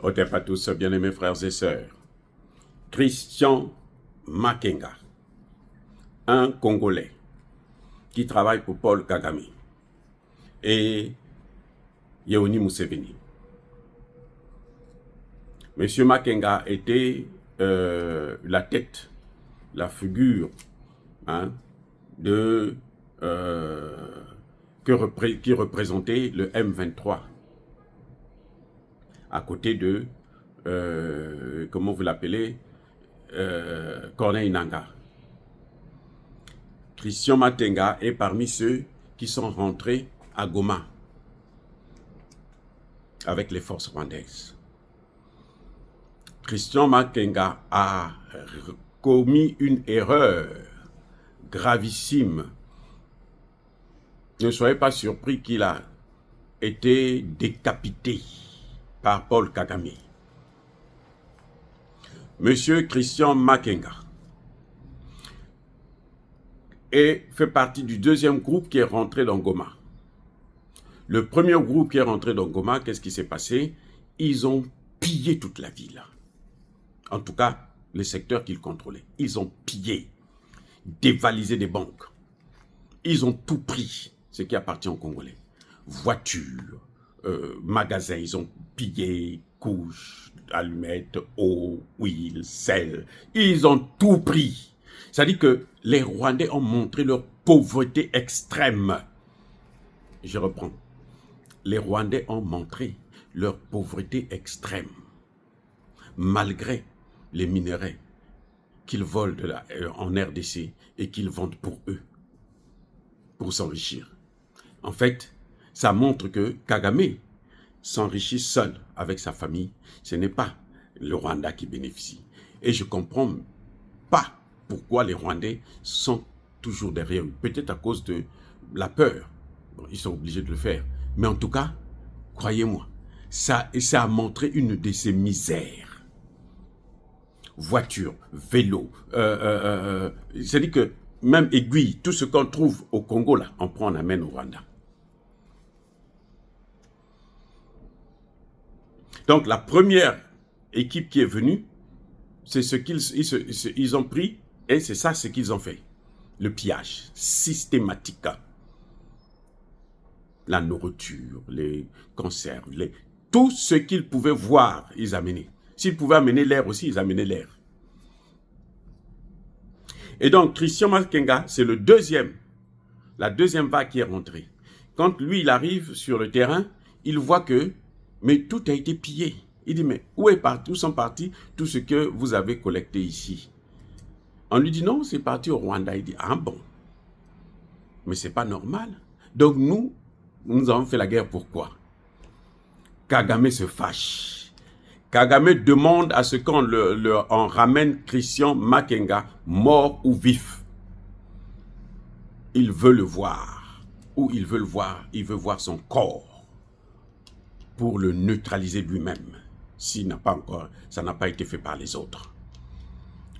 Hotep à tous, bien-aimés frères et sœurs. Christian Makenga, un Congolais qui travaille pour Paul Kagame et Yewini Museveni. Monsieur Makenga était la tête, la figure qui représentait le M23 à côté de, comment vous l'appelez, Corneille Nangaa. Christian Makenga est parmi ceux qui sont rentrés à Goma avec les forces rwandaises. Christian Makenga a commis une erreur gravissime. Ne soyez pas surpris qu'il a été décapité par Paul Kagame. Monsieur Christian Makenga fait partie du deuxième groupe qui est rentré dans Goma. Le premier groupe qui est rentré dans Goma, qu'est-ce qui s'est passé? Ils ont pillé toute la ville. En tout cas, les secteurs qu'ils contrôlaient. Ils ont pillé, dévalisé des banques. Ils ont tout pris, ce qui appartient aux Congolais. Voitures, magasins, ils ont pillé, couches, allumettes, eau, huile, sel. Ils ont tout pris. C'est-à-dire que les Rwandais ont montré leur pauvreté extrême. Je reprends. Les Rwandais ont montré leur pauvreté extrême. Malgré les minerais qu'ils volent en RDC et qu'ils vendent pour eux, pour s'enrichir. En fait, ça montre que Kagame s'enrichit seul avec sa famille. Ce n'est pas le Rwanda qui bénéficie. Et je ne comprends pas pourquoi les Rwandais sont toujours derrière eux. Peut-être à cause de la peur. Bon, ils sont obligés de le faire. Mais en tout cas, croyez-moi, ça a montré une de ces misères. Voiture, vélo, c'est-à-dire que même aiguille, tout ce qu'on trouve au Congo, là, on prend, on amène au Rwanda. Donc la première équipe qui est venue, c'est ce qu'ils ont pris et c'est ça ce qu'ils ont fait. Le pillage systématique. La nourriture, les conserves, tout ce qu'ils pouvaient voir, ils amenaient. S'ils pouvaient amener l'air aussi, ils amenaient l'air. Et donc, Christian Makenga, c'est la deuxième vague qui est rentrée. Quand lui, il arrive sur le terrain, il voit que, mais tout a été pillé. Il dit, mais où sont partis tout ce que vous avez collecté ici? On lui dit, non, c'est parti au Rwanda. Il dit, ah bon, mais c'est pas normal. Donc nous avons fait la guerre, pourquoi? Kagame se fâche. Kagame demande à ce qu'on on ramène Christian Makenga mort ou vif. Il veut le voir. Ou il veut le voir, il veut voir son corps pour le neutraliser lui-même. Ça n'a pas été fait par les autres.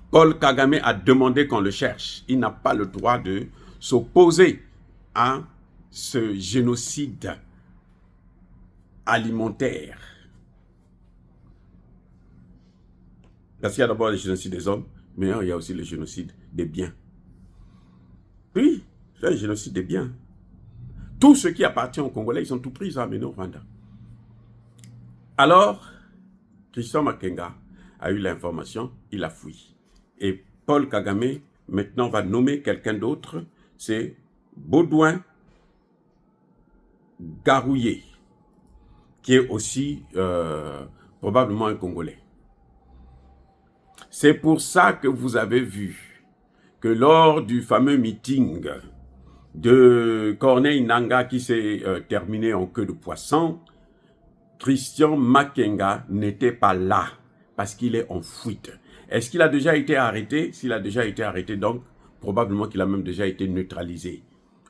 Paul Kagame a demandé qu'on le cherche. Il n'a pas le droit de s'opposer à ce génocide alimentaire. Parce qu'il y a d'abord le génocide des hommes, mais il y a aussi le génocide des biens. Oui, c'est le génocide des biens. Tout ce qui appartient aux Congolais, ils ont tout pris, ils ont amené au Rwanda. Alors, Christian Makenga a eu l'information, il a fui. Et Paul Kagame, maintenant, va nommer quelqu'un d'autre, c'est Baudouin Garouye, qui est aussi probablement un Congolais. C'est pour ça que vous avez vu que lors du fameux meeting de Corneille Nangaa qui s'est terminé en queue de poisson, Christian Makenga n'était pas là parce qu'il est en fuite. Est-ce qu'il a déjà été arrêté? S'il a déjà été arrêté, donc probablement qu'il a même déjà été neutralisé,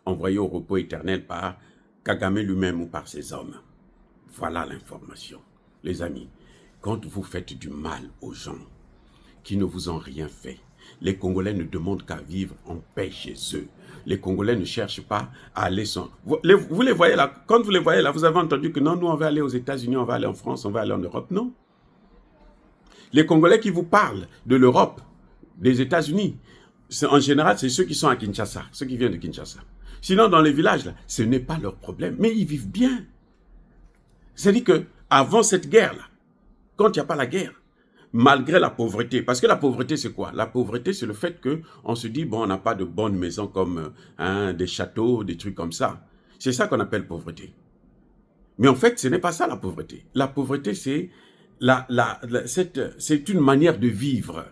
envoyé au repos éternel par Kagame lui-même ou par ses hommes. Voilà l'information. Les amis, quand vous faites du mal aux gens qui ne vous ont rien fait, les Congolais ne demandent qu'à vivre en paix chez eux. Les Congolais ne cherchent pas à aller sans... Vous les voyez là, quand vous les voyez là, vous avez entendu que non, nous on va aller aux États-Unis, on va aller en France, on va aller en Europe. Non, Les Congolais qui vous parlent de l'Europe, des États-Unis, en général, c'est ceux qui sont à Kinshasa, ceux qui viennent de Kinshasa. Sinon, dans les villages, là, ce n'est pas leur problème. Mais ils vivent bien. C'est-à-dire qu'avant cette guerre-là, quand il n'y a pas la guerre, malgré la pauvreté, parce que la pauvreté, c'est quoi? La pauvreté, c'est le fait qu'on se dit, bon, on n'a pas de bonnes maisons comme des châteaux, des trucs comme ça. C'est ça qu'on appelle pauvreté. Mais en fait, ce n'est pas ça la pauvreté. La pauvreté, c'est c'est une manière de vivre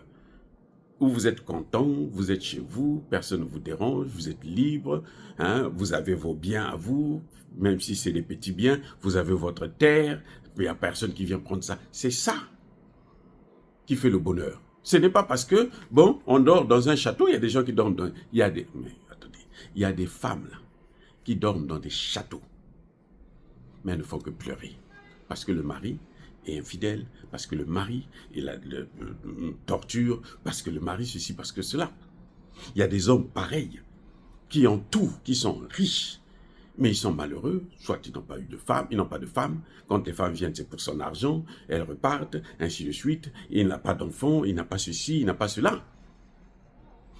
où vous êtes content, vous êtes chez vous, personne ne vous dérange, vous êtes libre, hein, vous avez vos biens à vous, même si c'est des petits biens, vous avez votre terre, il n'y a personne qui vient prendre ça. C'est ça qui fait le bonheur. Ce n'est pas parce que, bon, on dort dans un château, il y a des gens qui dorment dans... Il y a des femmes là, qui dorment dans des châteaux, mais elles ne font que pleurer, parce que le mari est infidèle, parce que le mari torture, parce que le mari ceci, parce que cela. Il y a des hommes pareils, qui ont tout, qui sont riches, mais ils sont malheureux, soit ils n'ont pas eu de femme, ils n'ont pas de femme, quand les femmes viennent c'est pour son argent, elles repartent, ainsi de suite, il n'a pas d'enfant, il n'a pas ceci, il n'a pas cela.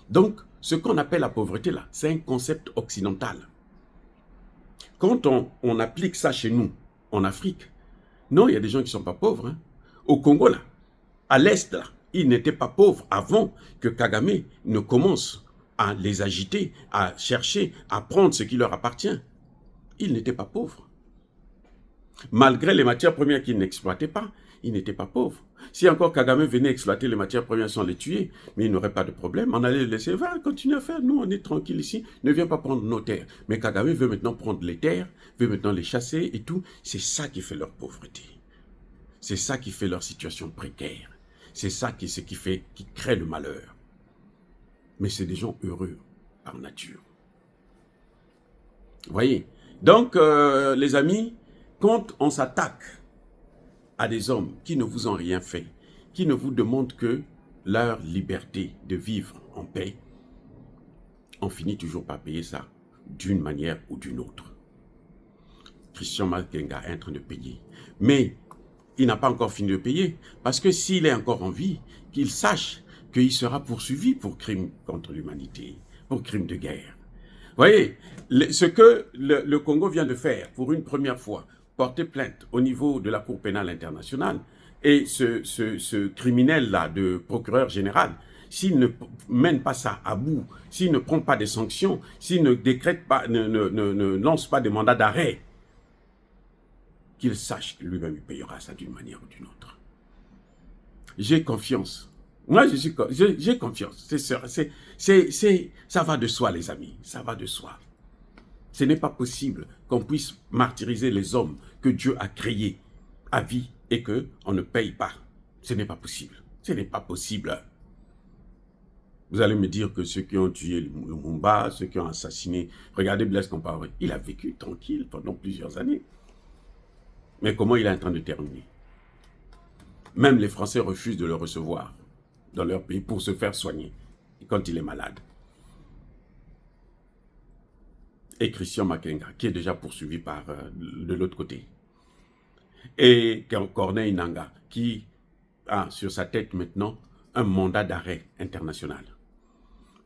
Donc, ce qu'on appelle la pauvreté là, c'est un concept occidental. Quand on applique ça chez nous, en Afrique, non, il y a des gens qui ne sont pas pauvres. Hein. Au Congo, là, à l'Est, là, ils n'étaient pas pauvres avant que Kagame ne commence à les agiter, à chercher, à prendre ce qui leur appartient. Ils n'étaient pas pauvres. Malgré les matières premières qu'ils n'exploitaient pas, ils n'étaient pas pauvres. Si encore Kagame venait exploiter les matières premières sans les tuer, mais il n'aurait pas de problème, on allait les laisser, va, continue à faire, nous on est tranquille ici, ne viens pas prendre nos terres. Mais Kagame veut maintenant prendre les terres, veut maintenant les chasser et tout, c'est ça qui fait leur pauvreté. C'est ça qui fait leur situation précaire. C'est ça qui crée le malheur. Mais c'est des gens heureux par nature. Vous voyez? Donc, les amis, quand on s'attaque à des hommes qui ne vous ont rien fait, qui ne vous demandent que leur liberté de vivre en paix, on finit toujours par payer ça d'une manière ou d'une autre. Christian Makenga est en train de payer. Mais il n'a pas encore fini de payer, parce que s'il est encore en vie, qu'il sache qu'il sera poursuivi pour crime contre l'humanité, pour crime de guerre. Vous voyez, ce que le Congo vient de faire pour une première fois, porter plainte au niveau de la Cour pénale internationale, et ce criminel-là de procureur général, s'il ne mène pas ça à bout, s'il ne prend pas des sanctions, s'il ne décrète pas, ne lance pas des mandats d'arrêt, qu'il sache que lui-même il payera ça d'une manière ou d'une autre. J'ai confiance. Moi, j'ai confiance. Ça va de soi, les amis. Ça va de soi. Ce n'est pas possible qu'on puisse martyriser les hommes que Dieu a créés à vie et qu'on ne paye pas. Ce n'est pas possible. Ce n'est pas possible. Vous allez me dire que ceux qui ont tué Lumumba, ceux qui ont assassiné, regardez Blaise Compaoré, il a vécu tranquille pendant plusieurs années. Mais comment il est en train de terminer? Même les Français refusent de le recevoir dans leur pays pour se faire soigner quand il est malade. Et Christian Makenga, qui est déjà poursuivi de l'autre côté. Et Corneille Nangaa, qui a sur sa tête maintenant un mandat d'arrêt international.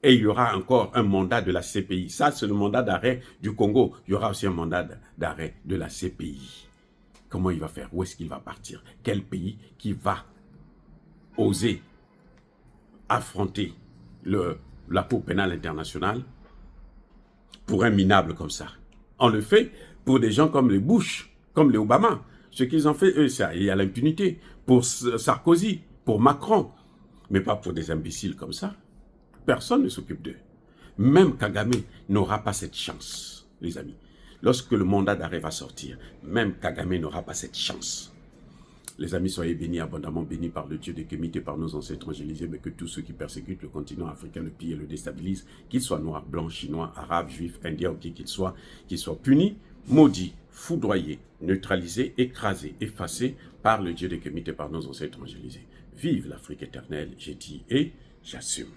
Et il y aura encore un mandat de la CPI. Ça, c'est le mandat d'arrêt du Congo. Il y aura aussi un mandat d'arrêt de la CPI. Comment il va faire? Où est-ce qu'il va partir? Quel pays qui va oser affronter la Cour pénale internationale pour un minable comme ça? On le fait pour des gens comme les Bush, comme les Obama. Ce qu'ils ont fait, eux, il y a l'impunité. Pour Sarkozy, pour Macron. Mais pas pour des imbéciles comme ça. Personne ne s'occupe d'eux. Même Kagame n'aura pas cette chance, les amis. Lorsque le mandat d'arrêt va sortir, même Kagame n'aura pas cette chance. Les amis, soyez bénis, abondamment bénis par le Dieu de Kémité, par nos ancêtres angélisés, mais que tous ceux qui persécutent le continent africain, le pillent et le déstabilisent, qu'ils soient noirs, blancs, chinois, arabes, juifs, indiens, ou qui qu'ils soient punis, maudits, foudroyés, neutralisés, écrasés, effacés par le Dieu de Kémité, par nos ancêtres angélisés. Vive l'Afrique éternelle, j'ai dit et j'assume.